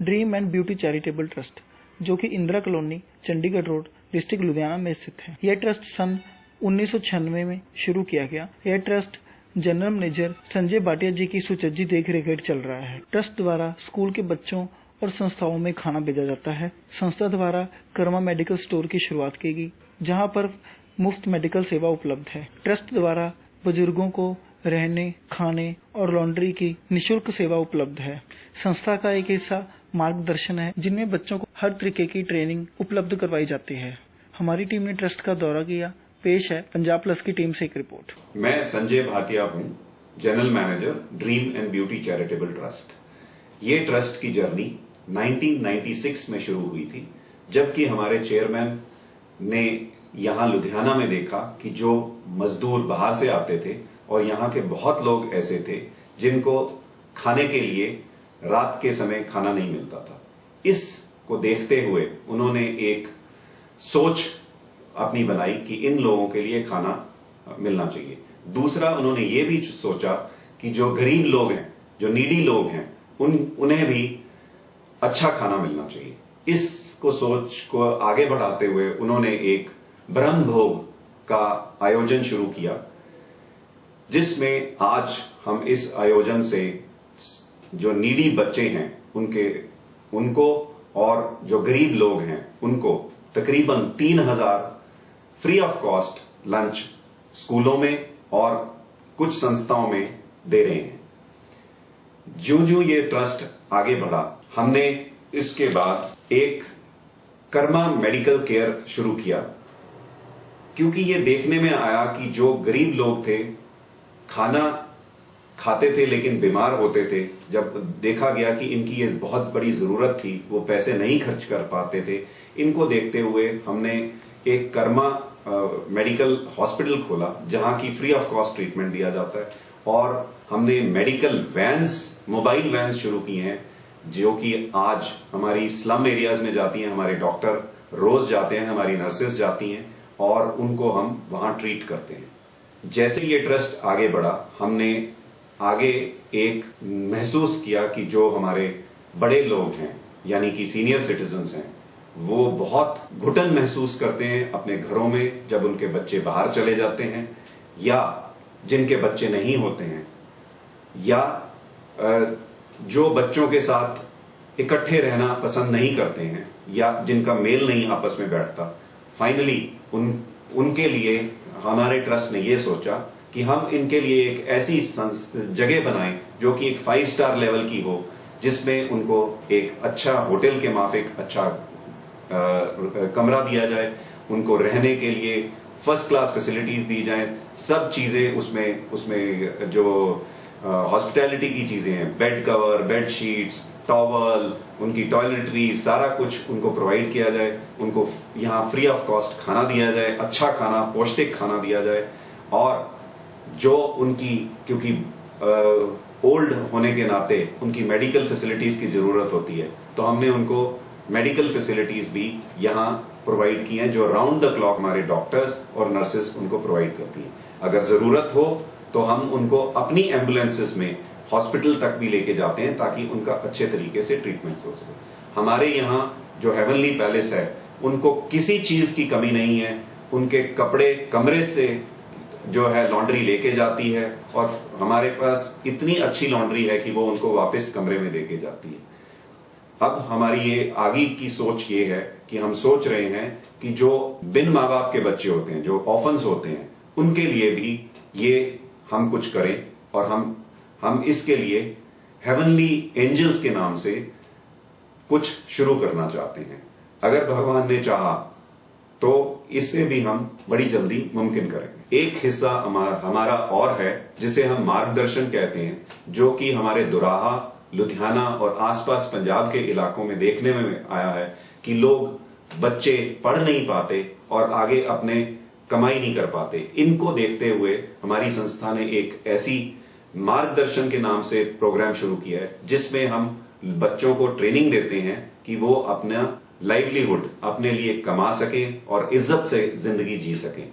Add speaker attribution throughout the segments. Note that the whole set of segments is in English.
Speaker 1: Dream and beauty charitable trust, जो कि Indira colony, Chandigarh road, district Ludhiana में स्थित है। यह ट्रस्ट सन 1996 में शुरू किया गया। यह trust general manager Sanjay Bhatia ji की सुचज्जी देखरेख हेठ चल रहा है। ट्रस्ट द्वारा स्कूल के बच्चों और संस्थाओं में खाना भेजा जाता है। संस्था द्वारा कर्मा मेडिकल स्टोर की शुरुआत की गई, जहां पर मुफ्त मेडिकल सेवा उपलब्ध है। ट्रस्ट द्वारा बुजुर्गों को रहने, खाने और लॉन्ड्री की निःशुल्क सेवा उपलब्ध है। संस्था का एक हिस्सा मार्गदर्शन है, जिनमें बच्चों को हर तरीके की ट्रेनिंग उपलब्ध करवाई जाती है। हमारी टीम ने ट्रस्ट का दौरा किया। पेश है पंजाब प्लस की टीम से एक रिपोर्ट।
Speaker 2: मैं संजय भाटिया हूं, general manager dream and beauty charitable trust. ये ट्रस्ट की जर्नी 1996 में शुरू हुई थी, जबकि हमारे चेयरमैन ने यहां लुधियाना में देखा कि जो मजदूर बाहर से आते थे और यहां के बहुत लोग ऐसे थे जिनको खाने के लिए रात के समय खाना नहीं मिलता था। इसको देखते हुए उन्होंने एक सोच अपनी बनाई कि इन लोगों के लिए खाना मिलना चाहिए। दूसरा, उन्होंने ये भी सोचा कि जो गरीब लोग हैं, जो नीडी लोग हैं, उन्हें भी अच्छा खाना मिलना चाहिए। इसको सोच को आगे बढ़ाते हुए उन्होंने एक ब्रह्म भोग का आयोजन शुरू किया, जिसमें आज हम इस आयोजन से जो नीडी बच्चे हैं उनको और जो गरीब लोग हैं उनको तकरीबन 3000 फ्री ऑफ कॉस्ट लंच स्कूलों में और कुछ संस्थाओं में दे रहे हैं। जो ये ट्रस्ट आगे बढ़ा, हमने इसके बाद एक कर्मा मेडिकल केयर शुरू किया, क्योंकि ये देखने में आया कि जो गरीब लोग थे खाना खाते थे लेकिन बीमार होते थे। जब देखा गया कि इनकी ये बहुत बड़ी जरूरत थी, वो पैसे नहीं खर्च कर पाते थे, इनको देखते हुए हमने एक कर्मा मेडिकल हॉस्पिटल खोला, जहां की फ्री ऑफ कॉस्ट ट्रीटमेंट दिया जाता है। और हमने मेडिकल वैन्स, मोबाइल वैन्स शुरू की हैं, जो कि आज हमारी स्लम एरियाज में जाती हैं। हमारे डॉक्टर रोज जाते हैं, हमारी नर्सेस जाती हैं और उनको हम वहां ट्रीट करते हैं। जैसे ये ट्रस्ट आगे बढ़ा, हमने आगे एक महसूस किया कि जो हमारे बड़े लोग हैं, यानी कि सीनियर सिटीजन्स हैं, वो बहुत घुटन महसूस करते हैं अपने घरों में जब उनके बच्चे बाहर चले जाते हैं, या जिनके बच्चे नहीं होते हैं, या जो बच्चों के साथ इकट्ठे रहना पसंद नहीं करते हैं, या जिनका मेल नहीं आपस में बैठता। फाइनली उनके लिए हमारे ट्रस्ट ने ये सोचा कि हम इनके लिए एक ऐसी जगह बनाएं जो कि एक 5 स्टार लेवल की हो, जिसमें उनको एक अच्छा होटल के माफिक अच्छा कमरा दिया जाए, उनको रहने के लिए फर्स्ट क्लास फैसिलिटीज दी जाएं, सब चीजें उसमें जो हॉस्पिटैलिटी की चीजें हैं, bed cover, bed sheets, towel, उनकी टॉयलेटरी, सारा कुछ उनको प्रोवाइड किया जाए। उनको यहाँ फ्री ऑफ कॉस्ट खाना दिया जाए, अच्छा खाना, पौष्टिक खाना दिया जाए। और जो उनकी, क्योंकि ओल्ड होने के नाते उनकी मेडिकल फैसिलिटीज की जरूरत होती है, तो हमने उनको मेडिकल फैसिलिटीज भी यहाँ प्रोवाइड की हैं, जो राउंड द क्लॉक हमारे डॉक्टर्स और नर्सेस उनको प्रोवाइड करती हैं। अगर जरूरत हो तो हम उनको अपनी एम्बुलेंसेस में हॉस्पिटल तक भी लेके जाते हैं, ताकि उनका अच्छे तरीके से ट्रीटमेंट हो सके। हमारे यहाँ जो हेवनली पैलेस है, उनको किसी चीज की कमी नहीं है। उनके कपड़े कमरे से जो है लॉन्ड्री लेके जाती है, और हमारे पास इतनी अच्छी लॉन्ड्री है कि वो उनको वापस कमरे में देके जाती है। अब हमारी ये आगे की सोच ये है कि हम सोच रहे हैं कि जो बिन माँ बाप के बच्चे होते हैं, जो ऑफन्स होते हैं, उनके लिए भी ये हम कुछ करें। और हम इसके लिए हेवनली एंजल्स के नाम से कुछ शुरू करना चाहते हैं। अगर भगवान ने चाहा तो इससे भी हम बड़ी जल्दी मुमकिन करेंगे। एक हिस्सा हमारा और है, जिसे हम मार्गदर्शन कहते हैं, जो कि हमारे दुराहा, लुधियाना और आसपास पंजाब के इलाकों में देखने में आया है कि लोग, बच्चे पढ़ नहीं पाते और आगे अपने कमाई नहीं कर पाते। इनको देखते हुए हमारी संस्था ने एक ऐसी मार्गदर्शन के नाम से प्रोग्राम शुरू किया है, जिसमें हम बच्चों को ट्रेनिंग देते हैं कि वो अपना लाइवलीहुड अपने लिए कमा सकें और इज्जत से जिंदगी जी सकें।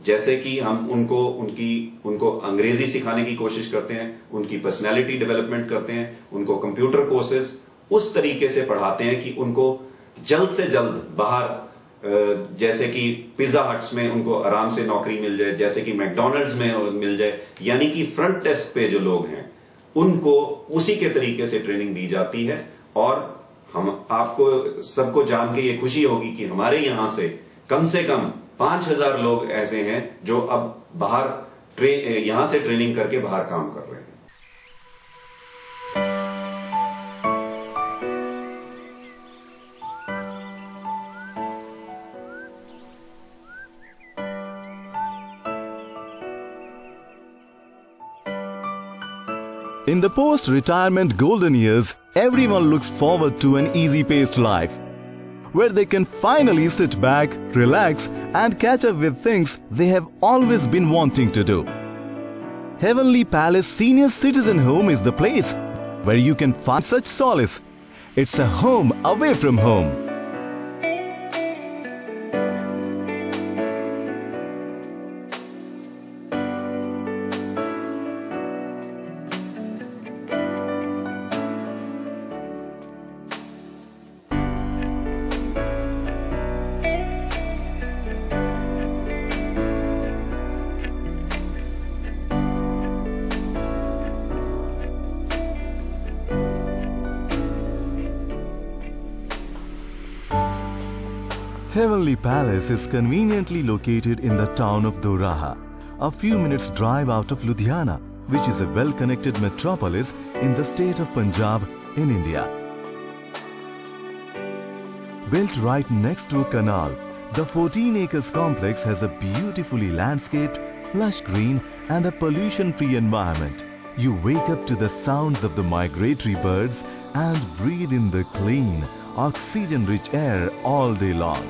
Speaker 2: जैसे कि हम उनको अंग्रेजी सिखाने की कोशिश करते हैं, उनकी पर्सनैलिटी डेवलपमेंट करते हैं, उनको कंप्यूटर कोर्सेज उस तरीके से पढ़ाते हैं कि उनको जल्द से जल्द बाहर, जैसे कि पिज्जा हट्स में उनको आराम से नौकरी मिल जाए, जैसे कि मैकडॉनल्ड्स में मिल जाए, यानी कि फ्रंट डेस्क पे जो लोग हैं उनको उसी के तरीके से ट्रेनिंग दी जाती है। और हम आपको सबको जान के ये खुशी होगी कि हमारे यहां से कम 5,000 लोग ऐसे हैं जो अब बाहर यहां से ट्रेनिंग करके बाहर काम कर रहे हैं।
Speaker 3: In the post-retirement golden years, everyone looks forward to an easy-paced life, where they can finally sit back, relax, and catch up with things they have always been wanting to do. Heavenly Palace Senior Citizen Home is the place where you can find such solace. It's a home away from home. Heavenly Palace is conveniently located in the town of Doraha, a few minutes drive out of Ludhiana, which is a well-connected metropolis in the state of Punjab in India. Built right next to a canal, the 14 acres complex has a beautifully landscaped, lush green and a pollution-free environment. You wake up to the sounds of the migratory birds and breathe in the clean, oxygen-rich air all day long.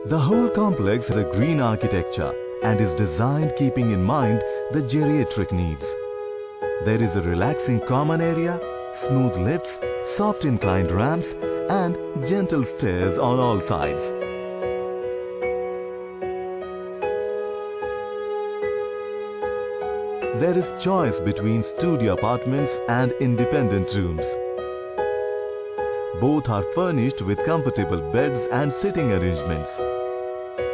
Speaker 3: The whole complex has a green architecture and is designed keeping in mind the geriatric needs. There is a relaxing common area, smooth lifts, soft inclined ramps and gentle stairs on all sides. There is choice between studio apartments and independent rooms. Both are furnished with comfortable beds and sitting arrangements.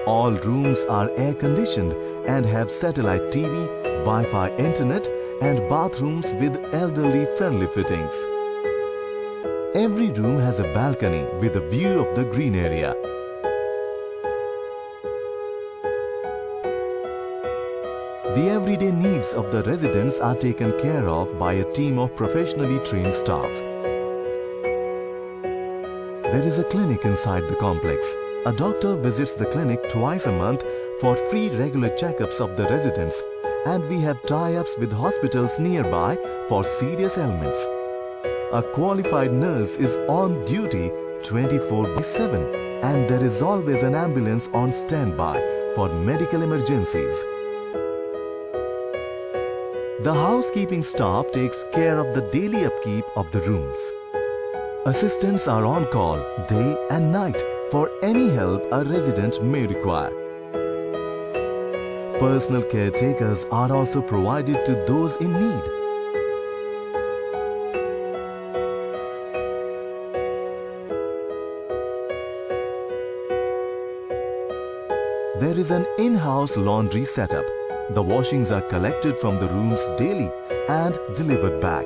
Speaker 3: All rooms are air-conditioned and have satellite TV, Wi-Fi internet and bathrooms with elderly-friendly fittings. Every room has a balcony with a view of the green area. The everyday needs of the residents are taken care of by a team of professionally trained staff. There is a clinic inside the complex. A doctor visits the clinic twice a month for free regular checkups of the residents, and we have tie-ups with hospitals nearby for serious ailments. A qualified nurse is on duty 24/7, and there is always an ambulance on standby for medical emergencies. The housekeeping staff takes care of the daily upkeep of the rooms. Assistants are on call day and night for any help a resident may require. Personal caretakers are also provided to those in need. There is an in-house laundry setup. The washings are collected from the rooms daily and delivered back.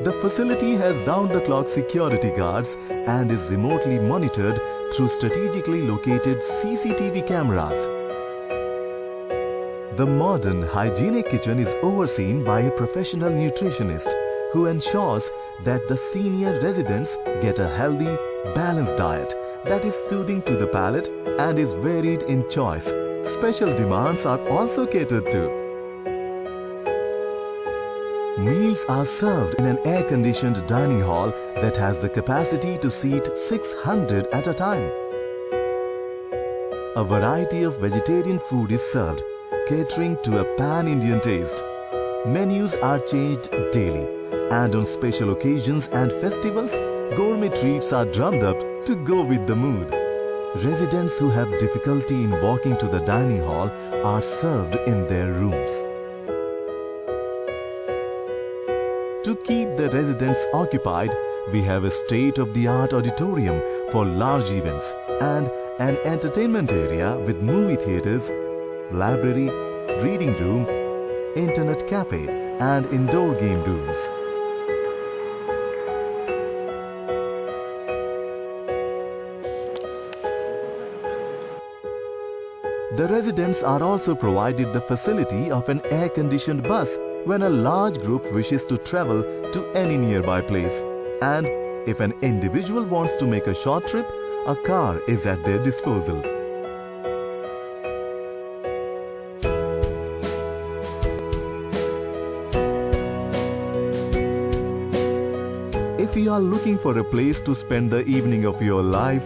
Speaker 3: The facility has round-the-clock security guards and is remotely monitored through strategically located CCTV cameras. The modern hygienic kitchen is overseen by a professional nutritionist who ensures that the senior residents get a healthy, balanced diet that is soothing to the palate and is varied in choice. Special demands are also catered to. Meals are served in an air-conditioned dining hall that has the capacity to seat 600 at a time. A variety of vegetarian food is served, catering to a pan-Indian taste. Menus are changed daily, and on special occasions and festivals, gourmet treats are drummed up to go with the mood. Residents who have difficulty in walking to the dining hall are served in their rooms. To keep the residents occupied, we have a state-of-the-art auditorium for large events and an entertainment area with movie theaters, library, reading room, internet cafe and indoor game rooms. The residents are also provided the facility of an air-conditioned bus when a large group wishes to travel to any nearby place. And if an individual wants to make a short trip, a car is at their disposal. If you are looking for a place to spend the evening of your life,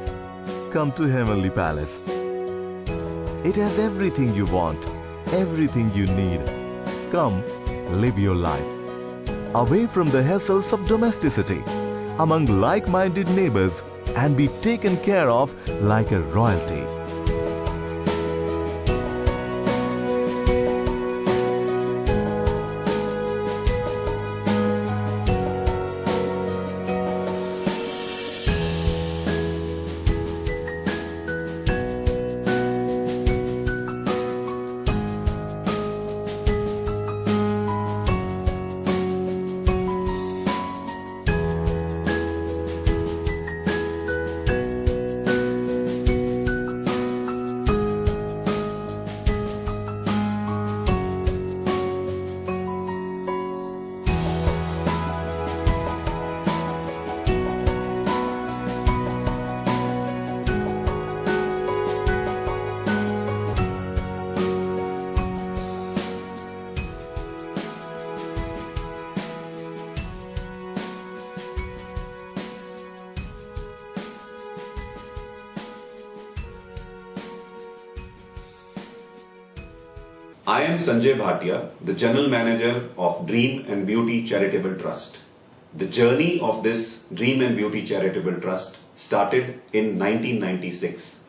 Speaker 3: come to Heavenly Palace. It has everything you want, everything you need. Come, live your life. Away from the hassles of domesticity, among like-minded neighbors, and be taken care of like a royalty.
Speaker 2: I am Sanjay Bhatia, the General Manager of Dream and Beauty Charitable Trust. The journey of this Dream and Beauty Charitable Trust started in 1996.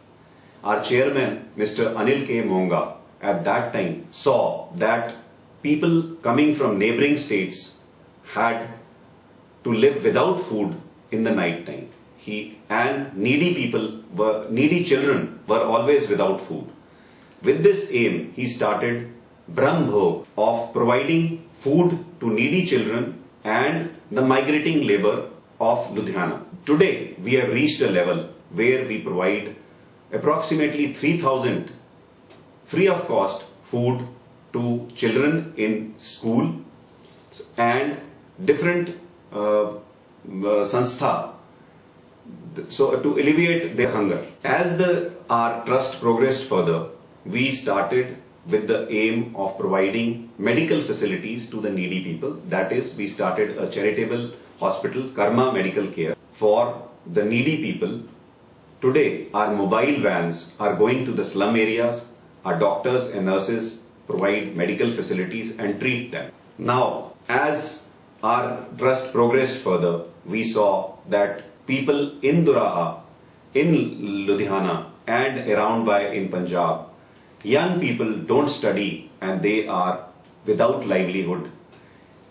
Speaker 2: Our chairman, Mr. Anil K. Monga, at that time saw that people coming from neighboring states had to live without food in the night time. Needy children were always without food. With this aim, he started Brahm Bhog of providing food to needy children and the migrating labor of Ludhiana. Today, we have reached a level where we provide approximately 3,000 free of cost food to children in school and different sanstha, so to alleviate their hunger. As our trust progressed further, we started with the aim of providing medical facilities to the needy people. That is, we started a charitable hospital, Karma Medical Care, for the needy people. Today, our mobile vans are going to the slum areas. Our doctors and nurses provide medical facilities and treat them. Now, as our trust progressed further, we saw that people in Duraha, in Ludhiana and around by in Punjab, young people don't study and they are without livelihood.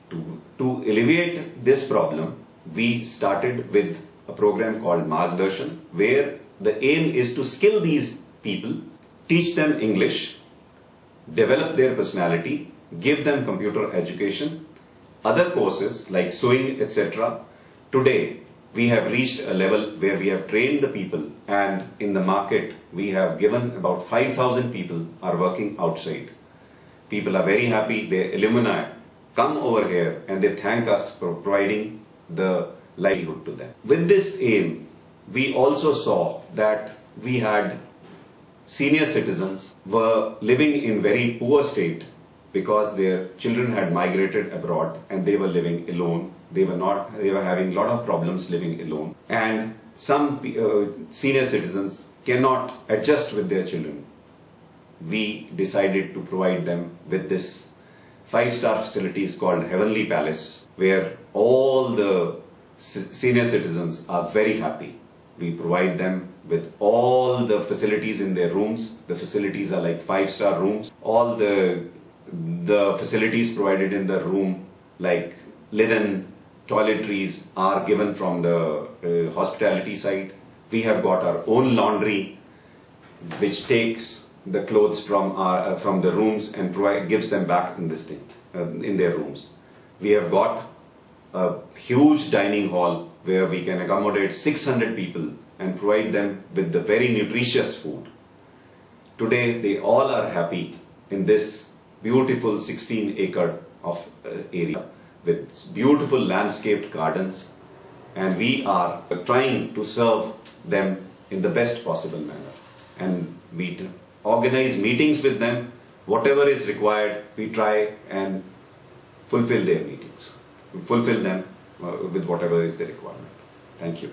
Speaker 2: To alleviate this problem, we started with a program called Margdarshan, where the aim is to skill these people, teach them English, develop their personality, give them computer education, other courses like sewing, etc. Today, we have reached a level where we have trained the people, and in the market we have given about 5,000 people are working outside. People are very happy. Their alumni come over here and they thank us for providing the livelihood to them. With this aim, we also saw that we had senior citizens were living in very poor state because their children had migrated abroad and they were living alone. They were having a lot of problems living alone, and some senior citizens cannot adjust with their children. We decided to provide them with this 5-star facilities called Heavenly Palace, where all the senior citizens are very happy. We provide them with all the facilities in their rooms. The facilities are like 5-star rooms. All the facilities provided in the room, like linen, toiletries are given from the hospitality side. We have got our own laundry, which takes the clothes from the rooms and gives them back in this thing in their rooms. We have got a huge dining hall where we can accommodate 600 people and provide them with the very nutritious food. Today, they all are happy in this beautiful 16-acre of area with beautiful landscaped gardens, and we are trying to serve them in the best possible manner. And we organize meetings with them. Whatever is required, we try and fulfill their meetings. We fulfill them with whatever is the requirement. Thank you.